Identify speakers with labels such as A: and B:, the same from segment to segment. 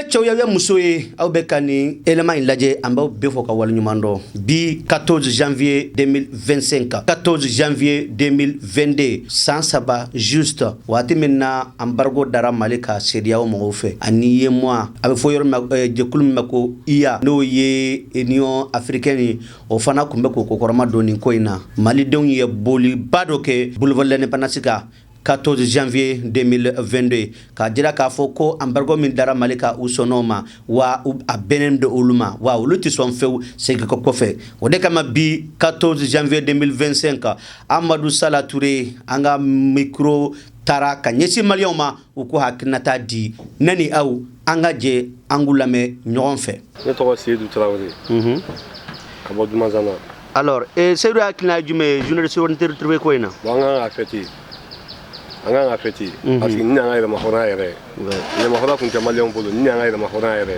A: Tchouya Moussoé, Aubekani, élément il l'a dit, en bas, Befoka Walnumando, bi 14 janvier 2025, 14 janvier 2022, sans sabbat, juste, Watimena, embargo d'Ara Malika, Sedia au Moufé, Aniye moi, avec Foyer Jekulum Mako, Ia, no ye, Union africaine, au Fana Kumbeko, Kokorama Doni Koina, Malidon ye Boli Badoke, Boulevard Panasika. 14 janvier 2022 ka dira k'a fɔ ko embargo min dara Malika u sɔn'o wa a bɛnnen de olu ma wa olu tɛ sɔn fewu segin kɔfɛ o de kama bi 14 janvier 2025 Amadou Sala Touré an ka micro taara ka ɲɛsin maliyɛnw ma u ko hakilinata di ne ni aw an ka jɛ an k'u lamɛn ɲɔgɔn fɛ.
B: Ne tɔgɔ Seydou Traoré ka bɔ Dumazana.
A: Alors Seydou hakilina ye jumɛn ye journée de souveraineté retrouvée ko in na?
B: Bon, an ka fêter. An ka fêter parce que ni an ka yɛlɛma hɔrɔnya yɛrɛ yɛlɛma hɔrɔnya tun tɛ maliyɛnw bolo ni an ka yɛlɛma hɔrɔnya yɛrɛ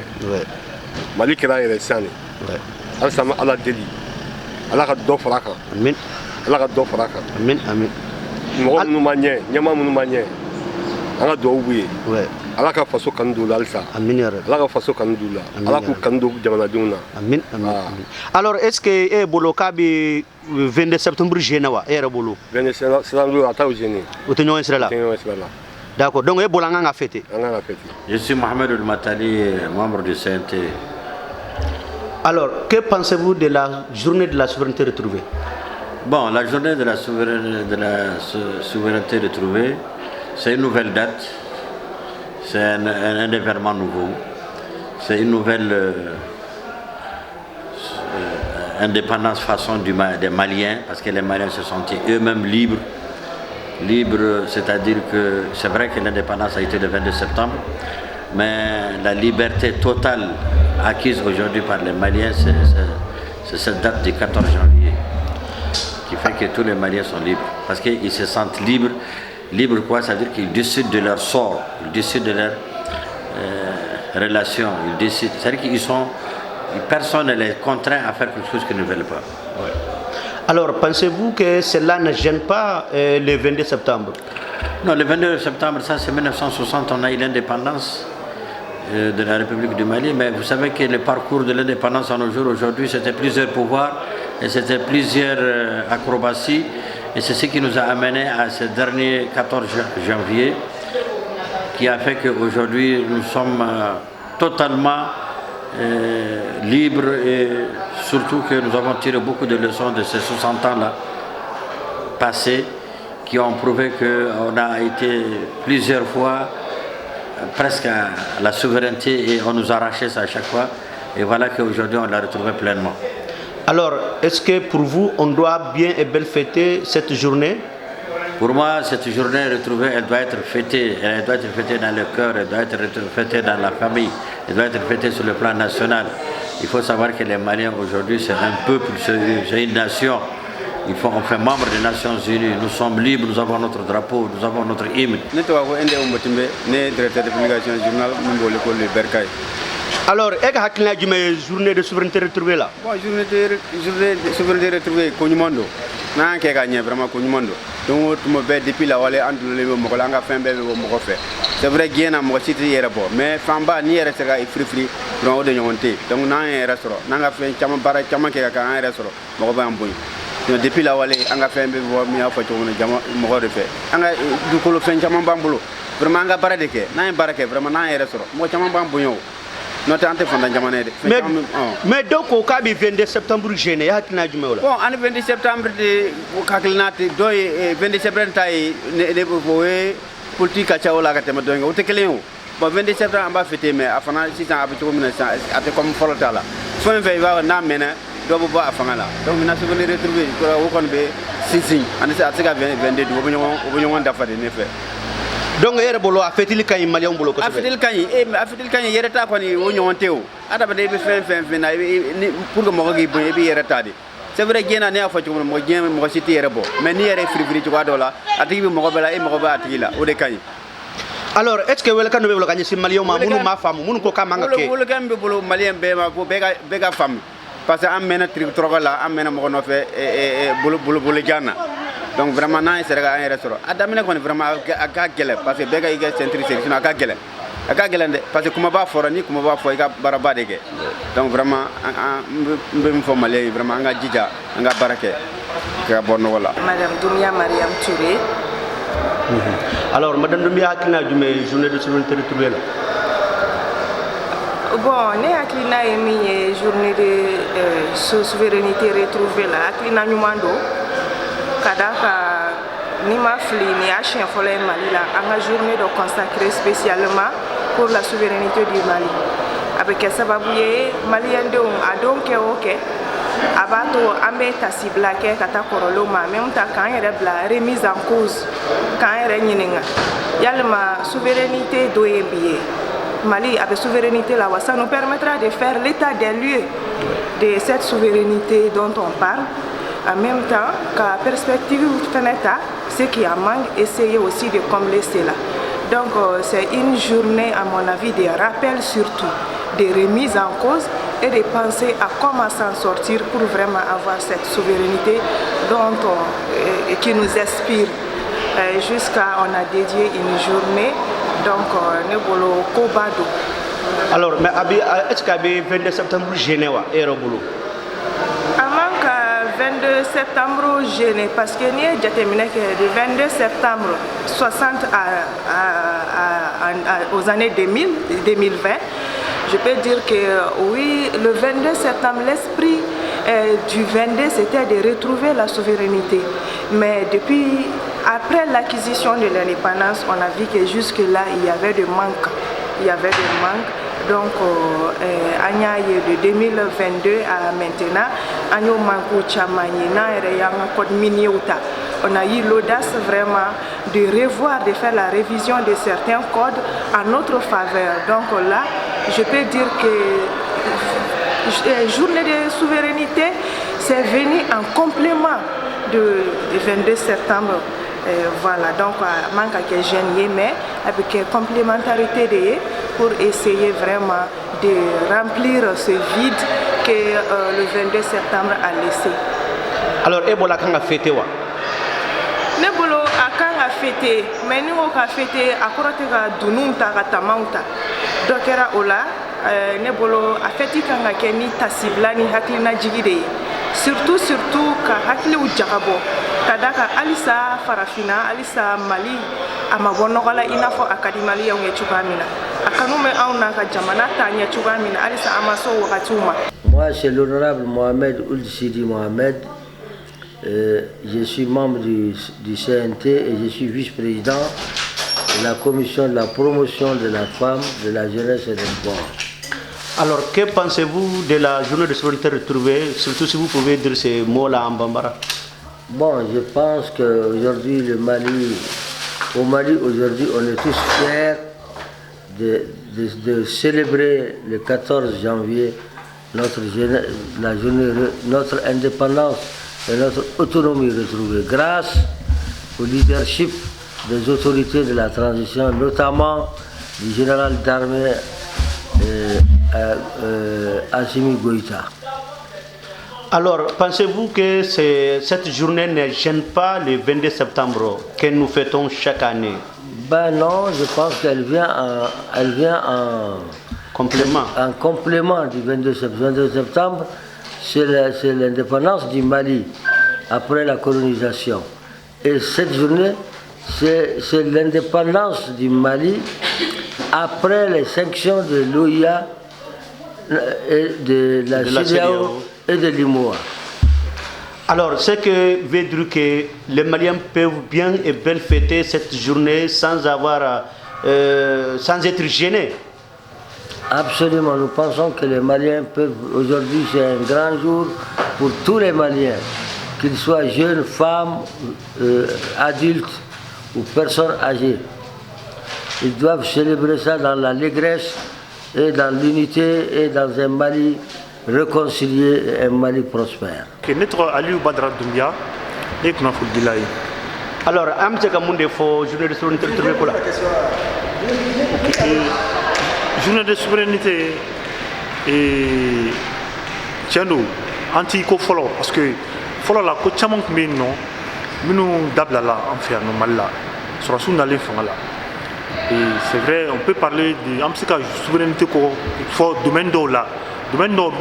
B: Mali kɛra yɛrɛ sisan de halisa an bɛ Ala deli Ala ka dɔ fara a kan Ala ka dɔ fara a kan mɔgɔ minnu ma ɲɛ ɲɛmaa minnu ma ɲɛ an ka dugawu b'u ye Ala ka faso kanu don u la halisa Ala ka faso kanu don u la Ala k'u kanu don jamanadenw na.
A: Alors est-ce que bolo k'a bɛ 22 septembre gêné wa e yɛrɛ bolo?
B: 22 septembre a t'a gêné.
A: O tɛ ɲɔgɔn sira la. D'accord, donc e bolo an kan ka fêter.
B: An kan ka fêter.
C: Je suis Mohamed El Matali, membre du CNT.
A: Alors, que pensez-vous de la journée de la souveraineté retrouvée?
C: Bon, la journée de la souveraineté retrouvée, c'est une nouvelle date, c'est un événement nouveau, c'est une nouvelle indépendance façon des Maliens, parce que les Maliens se sentaient eux-mêmes libres, c'est-à-dire que c'est vrai que l'indépendance a été le 22 septembre, mais la liberté totale acquise aujourd'hui par les Maliens, c'est cette date du 14 janvier, qui fait que tous les Maliens sont libres, parce qu'ils se sentent libres. Libres quoi? Ça veut dire qu'ils décident de leur sort, ils décident de leur relation, ils décident. C'est-à-dire qu'ils sont, personne ne les contraint à faire quelque chose qu'ils ne veulent pas. Ouais.
A: Alors, pensez-vous que cela ne gêne pas le 22 septembre?
C: Non, le 22 septembre, ça c'est 1960, on a eu l'indépendance de la République du Mali, mais vous savez que le parcours de l'indépendance en nos jours aujourd'hui, c'était plusieurs pouvoirs et c'était plusieurs acrobaties. Et c'est ce qui nous a amené à ce dernier 14 janvier, qui a fait qu'aujourd'hui nous sommes totalement libres et surtout que nous avons tiré beaucoup de leçons de ces 60 ans-là passés, qui ont prouvé qu'on a été plusieurs fois presque à la souveraineté et on nous arrachait ça à chaque fois. Et voilà qu'aujourd'hui on l'a retrouvé pleinement.
A: Alors, est-ce que pour vous, on doit bien et belle fêter cette journée?
C: Pour moi, cette journée retrouvée, elle doit être fêtée dans le cœur, elle doit être fêtée dans la famille, elle doit être fêtée sur le plan national. Il faut savoir que les Maliens aujourd'hui, c'est un peuple, c'est une nation. On fait membre des Nations Unies, nous sommes libres, nous avons notre drapeau, nous avons notre hymne.
A: Alors, est-ce que vous avez une journée de souveraineté retrouvée là?
D: Bon, journée de souveraineté retrouvée, Konyumondo. Je suis vraiment Konyumondo. Donc, depuis la Wale, c'est vrai qu'il y a un peu de mais Famba ni restaurant est free, donc on donc un restaurant. On a fait un restaurant. Depuis la Wale, on a fait un peu de fait. On a du coup fait un bambou. Vraiment, on a parlé vraiment un restaurant.
A: Mais donc au cas du 22 septembre gêné, il y a
D: bon, en 22 septembre, le 22 septembre, politique à Tchaola, bon, 22 septembre, on va fêter, mais à Fana, si ça a été comme Forotala. Faut un veille, on a mené, doit vous voir à Fana. Donc, on a souvent retrouvé, on connaît 6 ans, on a 22, on a fait des effets.
A: Donc ere bolo a fêté le cahier malien bolo ko
D: a fêté le cahier yere ta ko ni wonyo onteo ada ba de be fen na pour que mo gi bo bi yere ta de c'est vrai gena ne a fa ci mo gem mo cité yere bo mais ni yere free ci ko dola atigi bi mo bela e mo ba atigi la o de cahier.
A: Alors est-ce que wala kanu be bolo kany si malien ma munu ma fam munu ko kamanga ke
D: wala gambe bolo malien be ma ko bega fam parce que am mena tri trogola am mena mo no fe bolo jana. Donc vraiment, non, c'est un restaurant. Adamine qu'on est vraiment à Gale, parce que Bega est centré, sinon à Gale. a ka gɛlɛn dɛ parce que kumaba fɔra ni kumaba fɔ i ka baaraba de kɛ donc vraiment n bɛ min fɔ maliyɛn ye vraiment an ka jija an ka baara kɛ ka bɔ nɔgɔ la.
E: Madame Doumbia Mariam Touré.
A: Alors Madame Doumbia hakilina jumɛn journée de souveraineté retrouvée la?
E: Bon, ne hakilina ye min ye journée de souveraineté retrouvée la hakilina ɲuman don ka da kan ni ma fili ni y'a siɲɛ fɔlɔ ye Mali la an ka journée dɔ consacrée spécialement pour la souveraineté du Mali. A bɛ kɛ sababu ye maliyɛndenw a don kɛ o kɛ a b'a to an bɛ tasibila kɛ ka taa kɔrɔlenw ma en même temps k'an yɛrɛ bila remise en cause k'an yɛrɛ ɲininka yalima souveraineté dɔ ye bi ye Mali avec souveraineté là, ça nous permettra de faire l'état des lieux de cette souveraineté dont on parle. En même temps, qu'à perspective fenêtre, ce qui en manque, essayer aussi de combler cela. Donc c'est une journée, à mon avis, de rappel surtout, de remise en cause et de penser à comment s'en sortir pour vraiment avoir cette souveraineté qui nous inspire. Jusqu'à on a dédié une journée. Donc, Nebolo Kobado.
A: Alors, mais est-ce qu'il y a 22 septembre Genève et Robolo?
E: Avant que 22 septembre Genève, parce que nous avons déterminé que le 22 septembre 60 aux années 2020, je peux dire que oui, le 22 septembre, l'esprit du 22, c'était de retrouver la souveraineté. Mais depuis, après l'acquisition de l'indépendance, on a vu que jusque-là, il y avait des manques. Donc, de 2022 à maintenant, on a eu l'audace vraiment de revoir, de faire la révision de certains codes à notre faveur. Donc là, je peux dire que journée de souveraineté, c'est venu en complément du 22 septembre. Voilà, donc manque à que gêner, mais avec complémentarité pour essayer vraiment de remplir ce vide que le 22 septembre a laissé.
A: Alors, Ebola quand a fêté quoi?
E: Nebolo a quand a fêté, mais nous a fêté à Korotega Dununta Ratamauta. Donc era ola, Nebolo a fêté quand a keni tasibla ni haklina jigide. Surtout ka hakli u jagabo. Kadaka alisa farafina alisa Mali amabonogala inafo akadimali ya chukamina akanume au na jamana tanya chukamina alisa amaso wakatuma.
F: Moi c'est l'honorable Mohamed Ould Sidi Mohamed. Je suis membre du CNT et je suis vice-président de la commission de la promotion de la femme, de la jeunesse et des sports.
A: Alors, que pensez-vous de la journée de souveraineté retrouvée, surtout si vous pouvez dire ces mots-là en bambara?
F: Bon, je pense qu'aujourd'hui, au Mali, aujourd'hui, on est tous fiers de célébrer le 14 janvier notre indépendance et notre autonomie retrouvée grâce au leadership des autorités de la transition, notamment du général d'armée Assimi Goïta.
A: Alors, pensez-vous que cette journée ne gêne pas le 22 septembre que nous fêtons chaque année?
F: Ben non, je pense qu'elle vient en
A: complément.
F: En complément du 22 septembre, c'est l'indépendance du Mali après la colonisation. Et cette journée, c'est l'indépendance du Mali après les sanctions de l'OIA et de la CEDEAO et de l'IMOA.
A: Alors, ce que veut dire que les Maliens peuvent bien et bien fêter cette journée sans être gênés.
F: Absolument, nous pensons que les Maliens peuvent, aujourd'hui c'est un grand jour pour tous les Maliens, qu'ils soient jeunes, femmes, adultes ou personnes âgées. Ils doivent célébrer ça dans la légresse et dans l'unité et dans un Mali réconcilié et un Mali prospère.
A: Alors, journée de souveraineté
G: journée de souveraineté et tiens-nous anti-co follow parce que follow la ko chamon mais non minu dabla la en faire no malla sur sous n'allait fanga la Et c'est vrai, on peut parler de souveraineté domaine d'eau là. Domaine d'eau,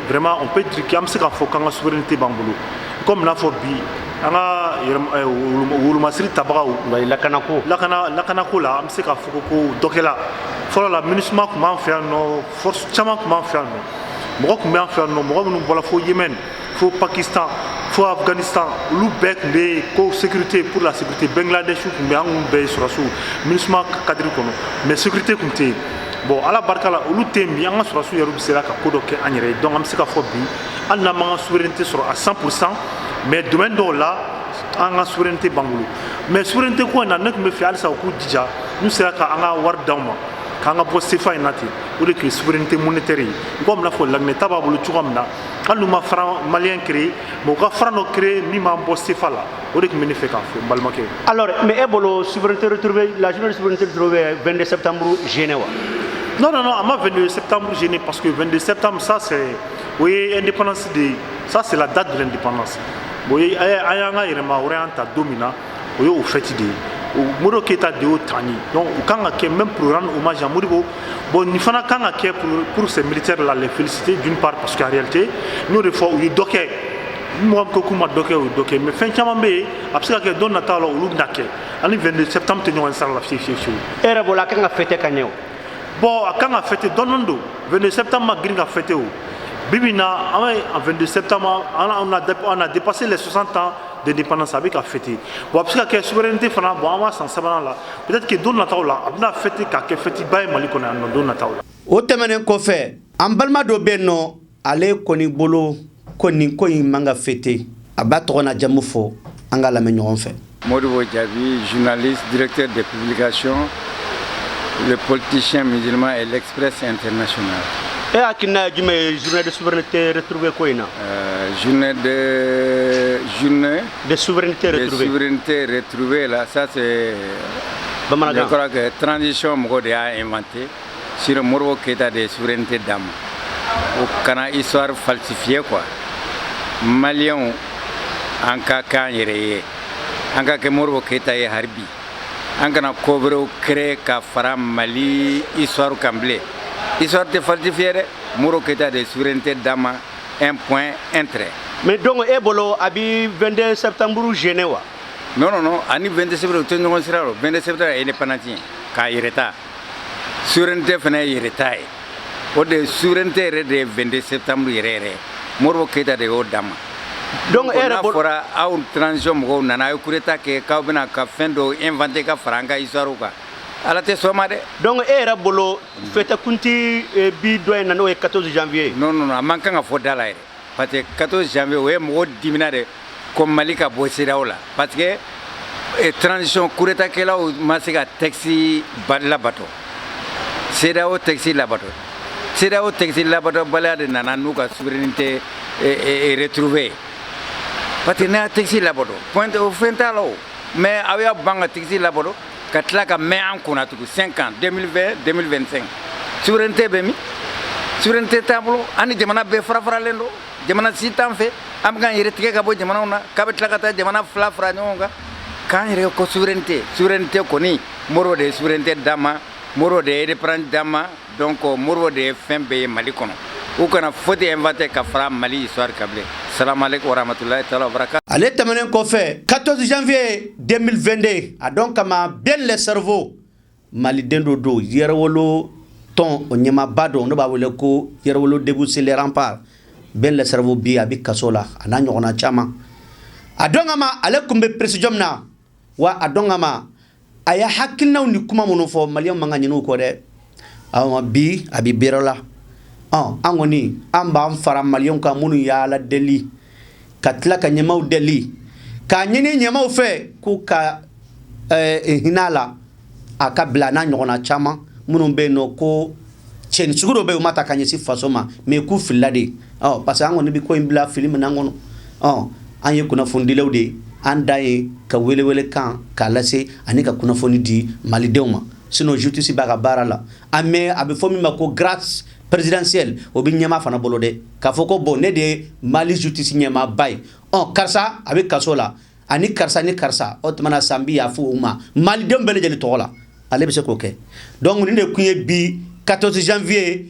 G: vraiment, on peut dire qu'il y a une souveraineté bambolo. Comme la Forbi, on a Masri Tabaou, la Kanako là, on sait qu'il faut que là. Faut la MINUSMA comment faire nos forces chama comment faire nos. Moi comment faire nos, moi nous voilà faut Yémen, faut Pakistan, faut Afghanistan, l'Oubek mais sécurité pour la sécurité Bangladesh ou mais on baisse sur la sous MINUSMA cadre kono mais sécurité comme t'es bon à la barka là où t'es mis en sur la sous Europe c'est là qu'à kodo que agnere donc on sait qu'à faut bi on a ma souveraineté sur à 100% mais domaine de là on a souveraineté bangolo mais souveraineté quoi on a que me fait aller ça au coup déjà nous c'est là qu'à on a war down quand on a posté fa inati ou que souveraineté monétaire comme la fois l'agné tababolo tuamna quand nous ma franc malien créé mon gars franc créé mi ma posté fa là ou que me ne fait qu'à balmaké
A: alors mais ebolo souveraineté retrouvée la journée de souveraineté retrouvée 22 septembre Genève.
G: Non, à ma 22 septembre Genève parce que 22 septembre ça c'est oui indépendance de ça c'est la date de l'indépendance. Oui ayanga irema orienta domina oui au fait de Moro Keita de Otani. Donc, quand on a même pour rendre hommage à Moribo, bon, il faut quand pour ces militaires là les féliciter d'une part parce qu'en réalité, nous des fois où ils doquent, moi que comment doquent ou doquent, mais fin chamambe, après que don natal ou l'ubnake, en 22 septembre tenons ensemble la fiche.
A: Era bola quand on a fêté kanyo.
G: Bon, quand on a fêté donondo, 22 septembre magrin a fêté où. Bibina, en 22 septembre, on a dépassé les 60 ans d'indépendance avec la fête. Bon, parce que la souveraineté, peut-être que Don Nataola a fêté qu'à fête bail malikone en Don Nataola.
A: Au thème qu'on fait, en balma do beno, allez koni bolo, koni manga fêté, abattre on a jamufo, angala menyon fait.
H: Modibo Djabi, journaliste, directeur de publication, le politicien musulman et l'Express international.
A: Et à qui n'a journée de souveraineté retrouvée quoi ina?
H: Journée
A: de souveraineté retrouvée.
H: De souveraineté retrouvée là, ça c'est. Je crois que transition Mogode a inventé sur le Moro Keita de souveraineté d'âme. Au Cana histoire falsifiée quoi. Maliens en cas yéré, en cas que Moro Keita est harbi, en cas que couvre créé qu'à Fara Mali histoire camblée. Histoire de falsifier, Moro Keita de souveraineté d'âme, un point, un trait.
A: Mais donc, Ebolo, abi 22 septembre, Genève.
H: Non, ani 22 septembre, 22 septembre, indépendant, car il est souveraineté, il est au de souveraineté de 22 septembre, il est Moro Keita de haut d'âme. Donc, il fera une transition, on a eu coup que Kaubena a fait d'inventer ka franga histoire ou quoi.
A: Donc, era bolo fête kunti bi doy nano 14 janvier.
H: Non, manque à faudra là. Parce que 14 janvier, ouais, moi diminué comme Malika Bosseraola. Parce que transition coureta que là où masika taxi la bateau. C'est là où taxi la bateau. C'est là où taxi la bateau balade nananuka souveraineté est retrouvée. Parce que n'a taxi la bateau. Point au fentalo. Mais avec banga taxi la bateau. Katlaka mais en konatu 5 ans 2020 2025 souveraineté bemi souveraineté tablo ani jamana be frafra lendo jamana sitam fe am gan yere tike kabo jamana ona kabetla kata jamana flafra nyonga kan yere ko souveraineté ko ni moro de souveraineté dama moro de indépendance dama donc moro de fembe malikono ou kana foti inventé ka fra mali histoire kablé. Salam alaikum wa rahmatullahi wa barakatuh.
A: Allez, t'amener qu'on fait 14 janvier 2022. A donc ma bien le cerveau. Mali dendodo yerwolo ton onyema bado no ba wole ko yerwolo débousser les remparts. Bien le cerveau bi abi kasola ananyo ona chama. A donc ma alaikum be presidium na wa a donc ma aya hakilna ni kuma mono fo maliam mangani no ko de. Awa bi abi berola. Angoni amba fara malion ka munu ya la deli katla ka nyamaw deli ka nyini nyamaw fe ku ka hinala aka blana nyona chama munu be no ko chen suguro be mata ka nyesi fasoma me ku filade parce que angoni bi ko imbla film na ngono anye kuna fundi lewde andaye ka wele kan ka lase anika kuna foni di mali dewma sino justice baga barala ame abe fomi mako grâce présidentielle au binyama fana bolode ka foko bon ne de mali justice nyama bay karsa avec kasola ani karsa ni karsa otmana sambi ya fu uma mali dem bele jeli tola ale bɛ se k'o kɛ donc nin de kun ye bi 14 janvier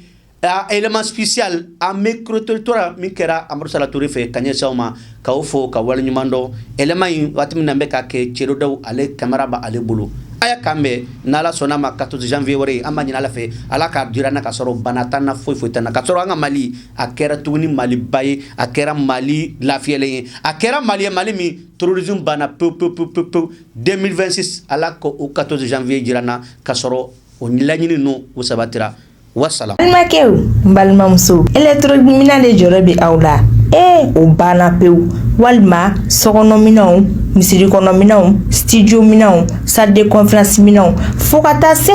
A: élément spécial a micro-territoire min kɛra Amadou Sala Touré fɛ ka ɲɛsin aw ma k'aw fo ka waleɲuman dɔn élément in waati min na bɛ ka kɛ Cɛdo Dawu ale caméra ba ale bolo a y'a kan mɛn n'Ala sɔnna ma 14 janvier wɛrɛ an b'a ɲini Ala fɛ Ala k'a dira na ka sɔrɔ bana t'an na foyi foyi t'an na ka sɔrɔ an ka Mali a kɛra tuguni Maliba ye a kɛra Mali lafiyalen ye a kɛra Mali ye Mali min terrorisme banna pewu 2026 Ala ko o 14 janvier jira na ka sɔrɔ o laɲini ninnu o sabatira wassalam.
I: Balimakɛw n balimamuso électrominɛ de jɔrɔ bɛ aw la o banna pewu walima sokɔnɔminɛnw misirikɔnɔminɛnw studio minɛnw salle de conférence minɛnw fo ka taa se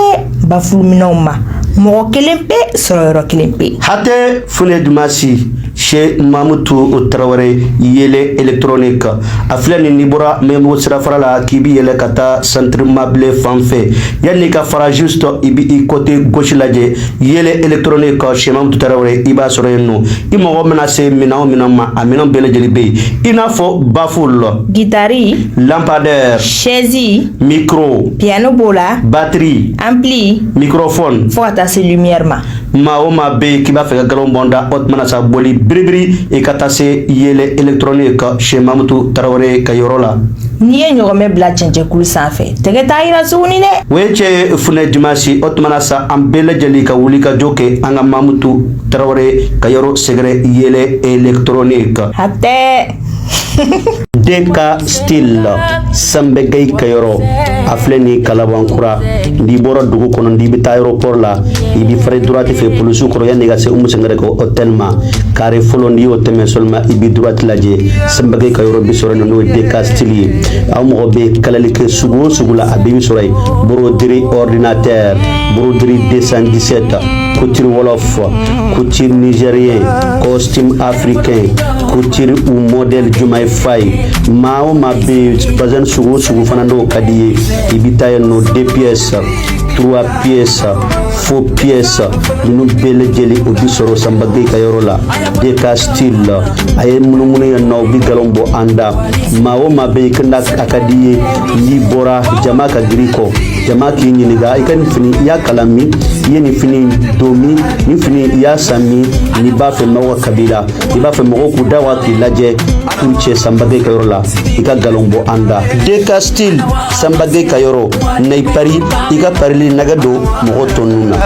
I: bafuluminɛnw ma mɔgɔ kelen pe sɔrɔ yɔrɔ kelen pe.
A: Hatɛ Fune Dumasi Cheikh Mamutu Traoré yele électronique a filɛ nin ni bɔra Membo sirafara la k'i bi yɛlɛ ka taa centre Mable fan fɛ yanni ka fara juste i bi i côté gauche lajɛ yele électronique Cheikh Mamutu Traoré i b'a sɔrɔ yen nɔ i mɔgɔ mana se minɛn o minɛn ma a minɛn bɛɛ lajɛlen bɛ yen i n'a fɔ baffle guitare lampadaire chaise micro piano b'o la batterie ampli microphone fo ka taa se lumière ma maa o maa bɛ yen k'i b'a fɛ ka galon bɔnda o tuma na sa boli biribiri i ka taa se yele électronique Cheikh Mamutu Traoré ka yɔrɔ la n'i ye ɲɔgɔnmɛ bila cɛncɛnkulu sanfɛ tɛgɛ t'a yira suguni dɛ o ye cɛ Fune Dumasi o tuma na sa an bɛɛ lajɛlen ka wuli ka jɔ kɛ an ka Mamutu Traoré ka yɔrɔ sɛgɛrɛ yele électronique hatɛ DK Style Sambegei Kayoro a filɛ ni Kalabankura n'i bɔra dugu kɔnɔ n'i bɛ taa aéroport la i bɛ fari droite fɛ polisiw kɔrɔ yanni ka se Umu Sangare ka hôtel ma carré fɔlɔ n'i y'o tɛmɛ seulement i bɛ droite lajɛ Sambegei Kayoro bi sɔrɔ yen n'o ye DK Style ye aw mɔgɔ bɛ kalali kɛ sugu o sugu la a bɛɛ bi sɔrɔ yen broderie ordinateur broderie 217 couture wolof couture nigérien costume africain couture ou modèle Jumaye Faye maa o maa bɛ bazin sugu o sugu fana n'o ka di ye i bɛ taa yen nɔ 2 pièces 3 pièces faux pièces ninnu bɛɛ lajɛlen o bi sɔrɔ Sambegei ka yɔrɔ la DK Style a ye munumunu yen nɔ o bi galon bɔ an da maa o maa bɛ yen a ka di ye n'i bɔra jama ka girin kɔ jama k'i ɲininka i ka nin fini i y'a kalan min i ye nin fini don min nin fini i y'a san min n'i b'a fɛ mɔgɔw ka kabila i b'a fɛ mɔgɔw k'u da wa k'i lajɛ k'u cɛ Sambegei ka yɔrɔ la i ka galon bɔ an da DK Style Sambegei ka yɔrɔ na i pari i ka parili nɛgɛ don mɔgɔ tɔ ninnu na